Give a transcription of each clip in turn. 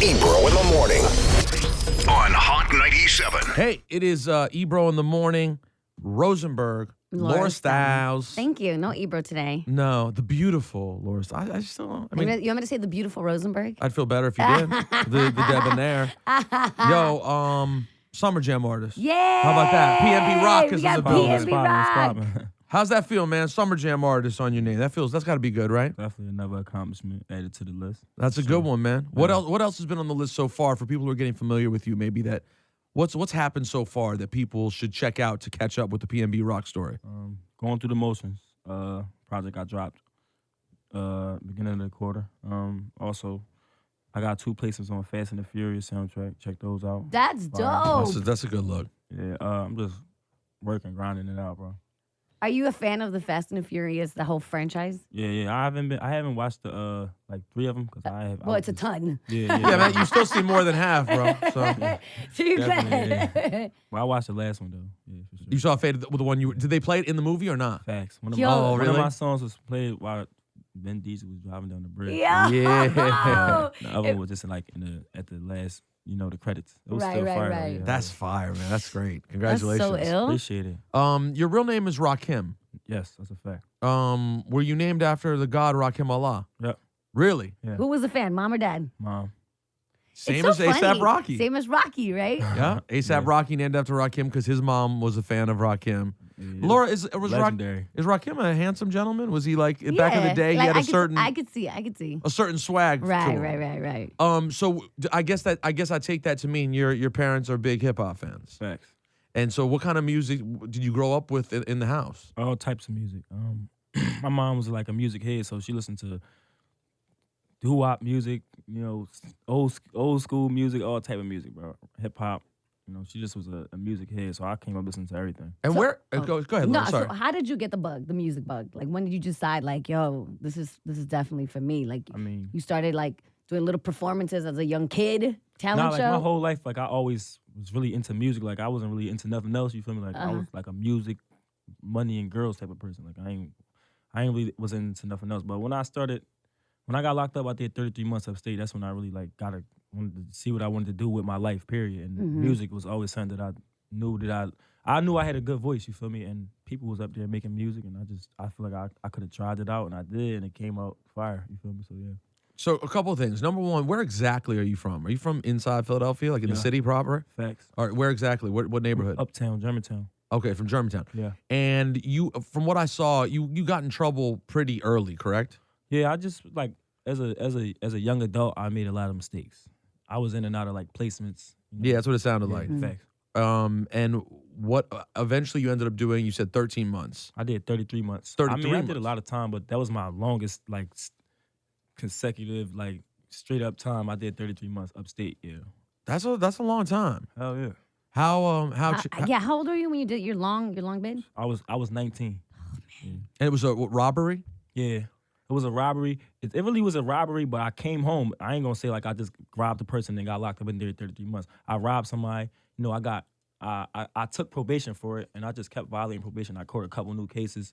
Ebro in the morning on Hot 97. Hey, it is Ebro in the morning. Rosenberg, Laura Stiles. Thank you. No Ebro today. No, the beautiful Laura Stiles. I still don't. I mean, You want me to say the beautiful Rosenberg? I'd feel better if you did. the debonair. Yo, Summer Jam artist. Yeah. How about that? PnB Rock is we in the got building. PnB Rock. How's that feel, man? Summer Jam artist on your name. That's got to be good, right? Definitely another accomplishment added to the list. That's a good one, man. What else? What else has been on the list so far for people who are getting familiar with you? Maybe that. What's happened so far that people should check out to catch up with the PnB Rock story? Going through the motions. Project I dropped beginning of the quarter. Also, I got 2 placements on Fast and the Furious soundtrack. Check those out. That's dope. That's a good look. Yeah, I'm just working, grinding it out, bro. Are you a fan of the Fast and the Furious, the whole franchise? Yeah. I haven't watched the like 3 of them because I have. Well, it's a ton. Yeah, Yeah, man, you still see more than half, bro. So Too Definitely, bad. Well, I watched the last one though. Yeah, for sure. you saw Fade with the one you. Did they play it in the movie or not? Facts. One of, Yo. my, Oh, one really? of my songs was played while Vin Diesel was driving down the bridge. Yeah. Yeah. The other one was just like at the last, the credits. It was Right, still right, fire. right. Yeah, That's fire, man. That's great. Congratulations. That's so ill. Appreciate it. Your real name is Rakim. Yes, that's a fact. Were you named after the god Rakim Allah? Yep. Really? Yeah. Who was a fan, mom or dad? Mom. Same It's so as ASAP funny. Rocky. Same as Rocky, right? Yeah, ASAP Yeah. Rocky named after Rakim because his mom was a fan of Rakim. Yeah, Laura, is legendary. Rakim a handsome gentleman? Was he like back in the day? He Like, had I could see. a certain swag. to Right, him. right. So I guess I take that to mean your parents are big hip hop fans. Facts. And so, what kind of music did you grow up with in the house? All types of music. My mom was like a music head, so she listened to doo-wop music, old school music, all type of music, bro. Hip hop. She just was a music head, so I came up listening to everything. And So- where? Go ahead. No, Laura, sorry. so how did you get the music bug? Like, when did you decide, like, yo, this is definitely for me? Like, I mean, you started like doing little performances as a young kid, talent like show. my whole life, like I always was really into music. Like I wasn't really into nothing else. You feel me? Like I was like a music, money and girls type of person. Like I ain't really was into nothing else. But when I got locked up, I did 33 months upstate. That's when I really like wanted to see what I wanted to do with my life. Period. And music was always something that I knew I knew I had a good voice. You feel me? And people was up there making music, and I feel like I could have tried it out, and I did, and it came out fire. You feel me? So yeah. So a couple of things. Number one, where exactly are you from? Are you from inside Philadelphia, like in the city proper? Facts. Or where exactly? What neighborhood? Uptown, Germantown. Okay, from Germantown. Yeah. And you, from what I saw, you got in trouble pretty early, correct? Yeah, I just like as a young adult, I made a lot of mistakes. I was in and out of like placements. Yeah, that's what it sounded like. Facts. And what eventually you ended up doing? You said 13 months. I did 33 months. 33 I did a months. lot of time, but that was my longest like consecutive like straight up time. I did 33 months upstate. Yeah. That's a long time. Hell yeah. How yeah, how old were you when you did your long bid? I was 19. And it was a robbery. Yeah. It was a robbery. It really was a robbery, but I came home. I ain't gonna say like I just robbed a person and got locked up in there 33 months. I robbed somebody. I took probation for it, and I just kept violating probation. I caught a couple new cases.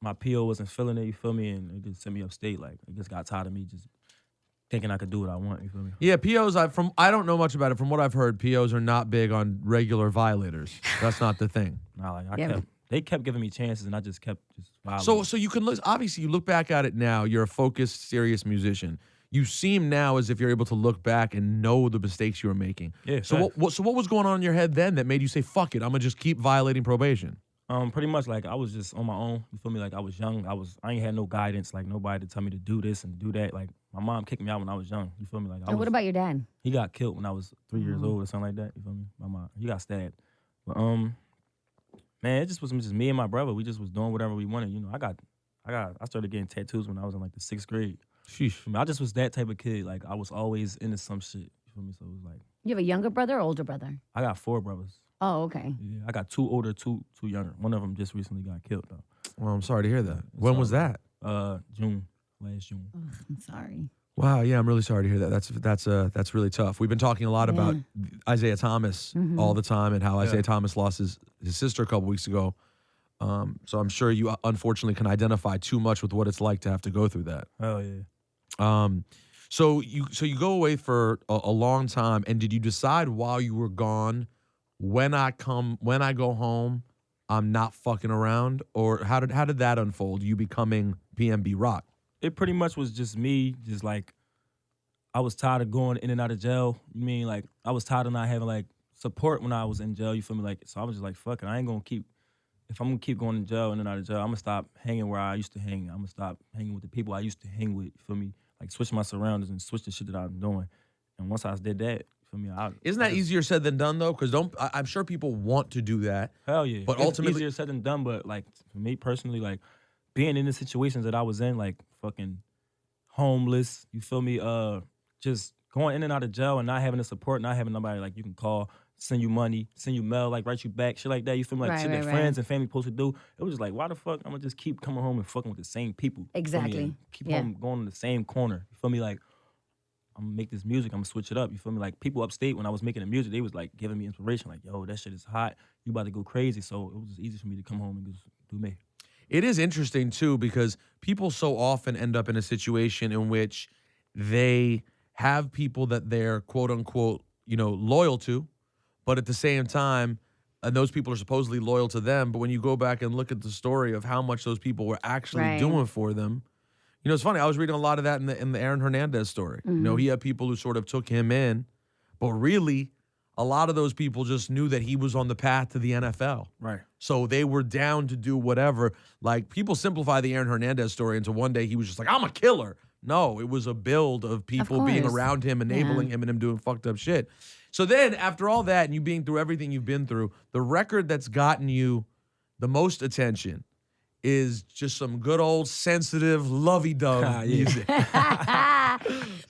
My PO wasn't feeling it, you feel me? And it just sent me upstate. Like, it just got tired of me just thinking I could do what I want, you feel me? Yeah, POs. I don't know much about it. From what I've heard, POs are not big on regular violators. That's not the thing. Nah, like Yeah. they kept giving me chances, and I just kept violating. So you can look. Obviously, you look back at it now. You're a focused, serious musician. You seem now as if you're able to look back and know the mistakes you were making. Yeah. So facts. what was going on in your head then that made you say, "Fuck it, I'm gonna just keep violating probation"? Pretty much like I was just on my own. You feel me? Like I was young. I ain't had no guidance. Like nobody to tell me to do this and do that. Like my mom kicked me out when I was young. You feel me? Like And what about your dad? he got killed when I was 3 years old or something like that. You feel me? My mom, he got stabbed. But man, it just was just me and my brother. We just was doing whatever we wanted. I started getting tattoos when I was in like the 6th grade. Sheesh. I mean, I just was that type of kid. Like I was always into some shit. You feel me? So it was like You have a younger brother or older brother? I got 4 brothers. Oh, okay. Yeah, I got 2 older, 2 younger. One of them just recently got killed though. Well, I'm sorry to hear that. When was that? Last June. I'm sorry. Wow, yeah, I'm really sorry to hear that. That's really tough. We've been talking a lot about Isaiah Thomas all the time and how Isaiah Thomas lost his sister a couple weeks ago. So I'm sure you unfortunately can identify too much with what it's like to have to go through that. Hell yeah. So you go away for a long time, and did you decide while you were gone, when I go home, I'm not fucking around, or how did that unfold? You becoming PnB Rock? It pretty much was just me, just like I was tired of going in and out of jail. You mean like I was tired of not having like support when I was in jail. You feel me? Like so I was just like, fuck it, I ain't gonna keep. If I'm gonna keep going to jail in and out of jail, I'm gonna stop hanging where I used to hang. I'm gonna stop hanging with the people I used to hang with. You feel me? Like switch my surroundings and switch the shit that I'm doing. And once I did that, you feel me? Isn't that easier said than done though? Because I'm sure people want to do that. Hell yeah. But it's ultimately, easier said than done. But like for me personally, like being in the situations that I was in, like fucking homeless, you feel me? Just going in and out of jail and not having the support, not having nobody like you can call, send you money, send you mail, like write you back, shit like that. You feel me? Like shit that friends and family supposed to do. It was just like, why the fuck I'm gonna just keep coming home and fucking with the same people? Exactly. Keep on going in the same corner. You feel me? Like I'm gonna make this music, I'm gonna switch it up. You feel me? Like people upstate when I was making the music, they was like giving me inspiration, like, yo, that shit is hot. You about to go crazy. So it was just easy for me to come home and just do me. it is interesting too because people so often end up in a situation in which they have people that they're quote unquote, loyal to, but at the same time, and those people are supposedly loyal to them. But when you go back and look at the story of how much those people were actually doing for them, it's funny. I was reading a lot of that in the Aaron Hernandez story. He had people who sort of took him in, but really, a lot of those people just knew that he was on the path to the NFL. Right. So they were down to do whatever. Like, people simplify the Aaron Hernandez story into one day he was just like, I'm a killer. No, it was a build of people being around him, enabling him, and him doing fucked up shit. So then, after all that, and you being through everything you've been through, the record that's gotten you the most attention is just some good old sensitive, lovey-dove music.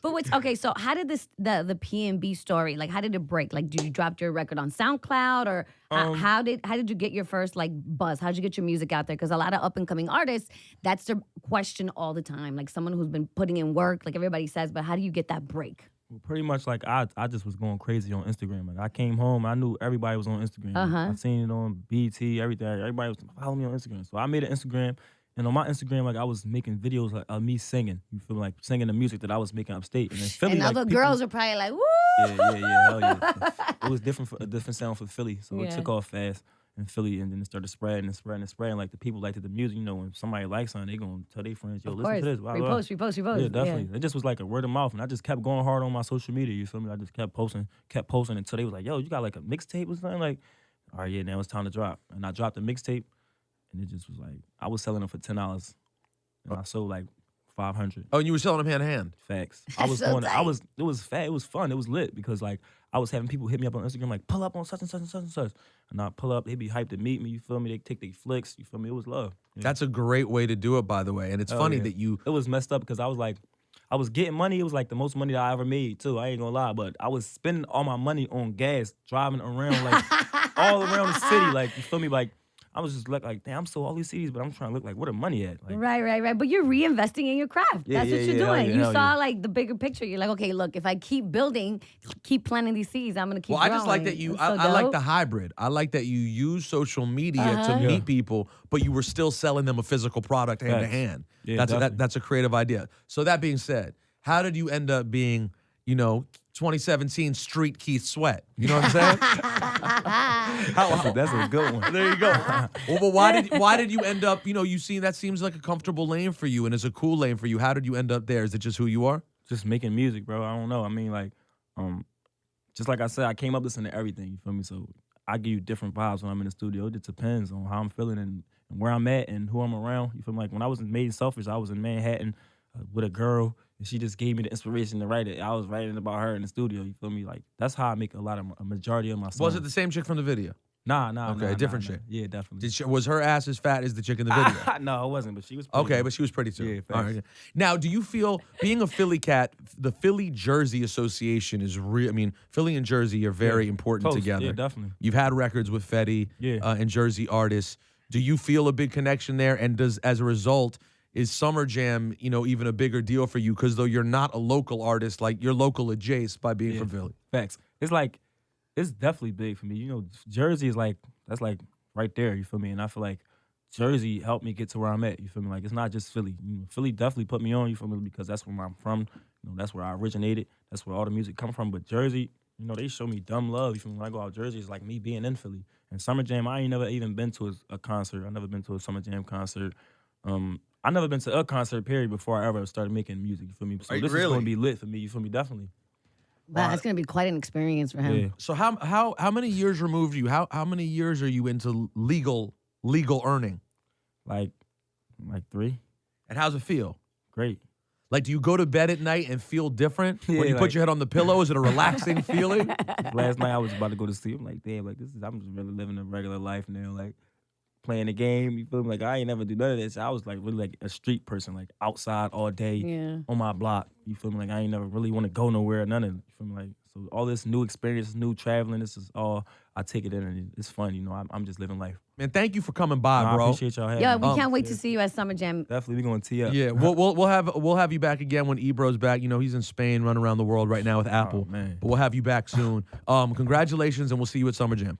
But okay, so how did the PnB story, like how did it break? Like, did you drop your record on SoundCloud, or how did you get your first like buzz? How did you get your music out there? Because a lot of up and coming artists, that's their question all the time. Like someone who's been putting in work, like everybody says, but how do you get that break? Well, pretty much like I just was going crazy on Instagram. Like I came home, I knew everybody was on Instagram. I seen it on BT, everything. Everybody was following me on Instagram. So I made an Instagram. And on my Instagram, like I was making videos like, of me singing. You feel me? Like singing the music that I was making upstate. And in Philly, and like, other girls are probably like, woo! Yeah, hell yeah. It was a different sound for Philly. So it took off fast in Philly, and then it started spreading and spreading and spreading. Like the people liked the music. When somebody likes something, they gonna tell their friends, yo, listen to this. Blah, blah. Repost. Yeah, definitely. It just was like a word of mouth. And I just kept going hard on my social media. You feel me? I just kept posting until they was like, yo, you got like a mixtape or something? Like, all right, yeah, now it's time to drop. And I dropped a mixtape, and it just was like, I was selling them for $10. And I sold like 500. Oh, and you were selling them hand to hand? Facts. I was so going. It was fat. It was fun. It was lit because like I was having people hit me up on Instagram like pull up on such and such and such and such, and I pull up. They be hyped to meet me. You feel me? They take their flicks. You feel me? It was love. Yeah. That's a great way to do it, by the way. And it's funny that you. It was messed up because I was like, I was getting money. It was like the most money that I ever made too. I ain't gonna lie, but I was spending all my money on gas, driving around like all around the city. Like you feel me? Like. I was just like, damn, I'm sold all these CDs, but I'm trying to look like, where the money at? Like, right. But you're reinvesting in your craft. That's what you're doing. You saw like the bigger picture. You're like, okay, look, if I keep building, keep planting these seeds, I'm gonna keep growing. I just like that you. I like the hybrid. I like that you use social media to meet people, but you were still selling them a physical product hand to hand. Yeah, that's a creative idea. So that being said, how did you end up being, 2017 Street Keith Sweat? You know what I'm saying? That's a good one. There you go. Well, but why did you end up, you seen that seems like a comfortable lane for you and it's a cool lane for you. How did you end up there? Is it just who you are? Just making music, bro. I don't know. I mean, like, just like I said, I came up listening to everything, you feel me? So I give you different vibes when I'm in the studio. It just depends on how I'm feeling and where I'm at and who I'm around. You feel me? Like when I was in Made Selfish, I was in Manhattan with a girl, and she just gave me the inspiration to write it. I was writing about her in the studio. You feel me? Like that's how I make a majority of my songs. Was it the same chick from the video? Nah. Okay, a different chick. Yeah, definitely. Was her ass as fat as the chick in the video? No, it wasn't, but she was pretty. Okay, but she was pretty too. Yeah, all right. Now, do you feel, being a Philly cat, the Philly-Jersey association is real? I mean, Philly and Jersey are very important Close. together. Yeah, definitely. You've had records with Fetty and Jersey artists. Do you feel a big connection there? And as a result, is Summer Jam, even a bigger deal for you? Because though you're not a local artist, like you're local adjacent by being from Philly. Facts. It's definitely big for me. Jersey is that's like right there, you feel me? And I feel like Jersey helped me get to where I'm at, you feel me? Like it's not just Philly. Philly definitely put me on, you feel me? Because that's where I'm from. You know, that's where I originated. That's where all the music come from. But Jersey, you know, they show me dumb love. You feel me? When I go out Jersey, it's like me being in Philly. And Summer Jam, I ain't never even been to a concert. I never been to a Summer Jam concert. I never been to a concert, period, before I ever started making music. You feel me? So this is going to be lit for me. You feel me? Definitely. Wow, that's gonna be quite an experience for him. Yeah. So how many years removed are you? How many years are you into legal earning? Like 3. And how's it feel? Great. Like, do you go to bed at night and feel different when Yeah, you put like- your head on the pillow? Is it a relaxing feeling? Last night I was about to go to sleep. I'm like, damn, like I'm just really living a regular life now. Like playing the game, you feel me? Like I ain't never do none of this. I was like really like a street person, like outside all day Yeah. on my block. You feel me? Like I ain't never really want to go nowhere, none of it. You feel me? Like so all this new experience, new traveling, this is all I take it in and it's fun. You know, I'm just living life. Man, thank you for coming by, I bro. appreciate y'all having Yo, me. we can't wait to see you at Summer Jam. Definitely, we gonna tee up. Yeah, we'll have you back again when Ebro's back. You know, he's in Spain, running around the world right now with Apple. man. But we'll have you back soon. Congratulations, and we'll see you at Summer Jam.